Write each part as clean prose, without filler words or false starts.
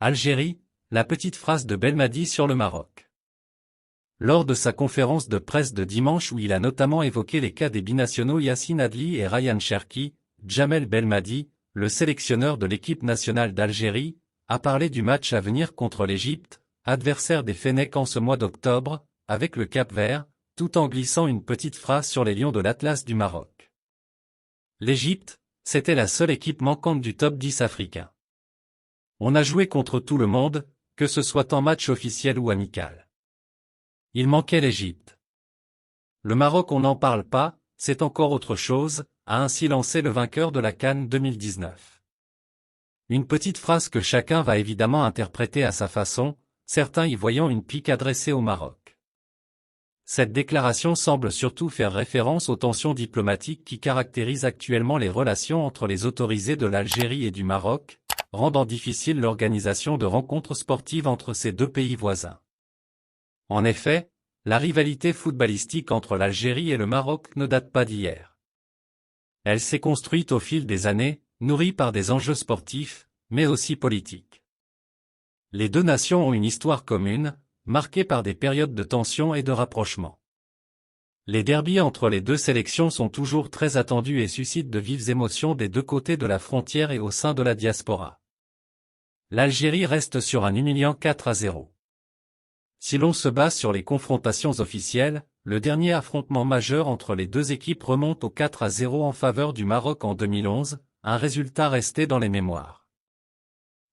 Algérie, la petite phrase de Belmadi sur le Maroc. Lors de sa conférence de presse de dimanche où il a notamment évoqué les cas des binationaux Yacine Adli et Ryan Cherki, Djamel Belmadi, le sélectionneur de l'équipe nationale d'Algérie, a parlé du match à venir contre l'Égypte, adversaire des Fennecs en ce mois d'octobre, avec le Cap-Vert, tout en glissant une petite phrase sur les Lions de l'Atlas du Maroc. L'Égypte, c'était la seule équipe manquante du top 10 africain. On a joué contre tout le monde, que ce soit en match officiel ou amical. Il manquait l'Égypte. Le Maroc on n'en parle pas, c'est encore autre chose, a ainsi lancé le vainqueur de la CAN 2019. Une petite phrase que chacun va évidemment interpréter à sa façon, certains y voyant une pique adressée au Maroc. Cette déclaration semble surtout faire référence aux tensions diplomatiques qui caractérisent actuellement les relations entre les autorisés de l'Algérie et du Maroc, rendant difficile l'organisation de rencontres sportives entre ces deux pays voisins. En effet, la rivalité footballistique entre l'Algérie et le Maroc ne date pas d'hier. Elle s'est construite au fil des années, nourrie par des enjeux sportifs, mais aussi politiques. Les deux nations ont une histoire commune, marquée par des périodes de tension et de rapprochement. Les derbys entre les deux sélections sont toujours très attendus et suscitent de vives émotions des deux côtés de la frontière et au sein de la diaspora. L'Algérie reste sur un humiliant 4-0. Si l'on se base sur les confrontations officielles, le dernier affrontement majeur entre les deux équipes remonte au 4-0 en faveur du Maroc en 2011, un résultat resté dans les mémoires.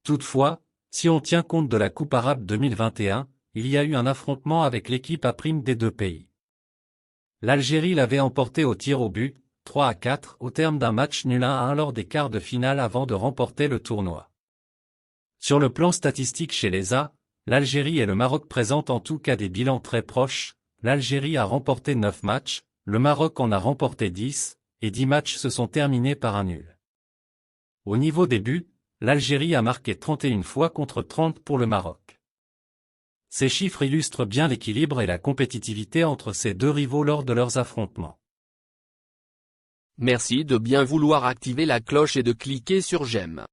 Toutefois, si on tient compte de la Coupe arabe 2021, il y a eu un affrontement avec l'équipe A' des deux pays. L'Algérie l'avait emporté au tir au but, 3-4, au terme d'un match nul 1-1 lors des quarts de finale avant de remporter le tournoi. Sur le plan statistique chez les A, l'Algérie et le Maroc présentent en tout cas des bilans très proches, l'Algérie a remporté 9 matchs, le Maroc en a remporté 10, et 10 matchs se sont terminés par un nul. Au niveau des buts, l'Algérie a marqué 31 fois contre 30 pour le Maroc. Ces chiffres illustrent bien l'équilibre et la compétitivité entre ces deux rivaux lors de leurs affrontements. Merci de bien vouloir activer la cloche et de cliquer sur j'aime.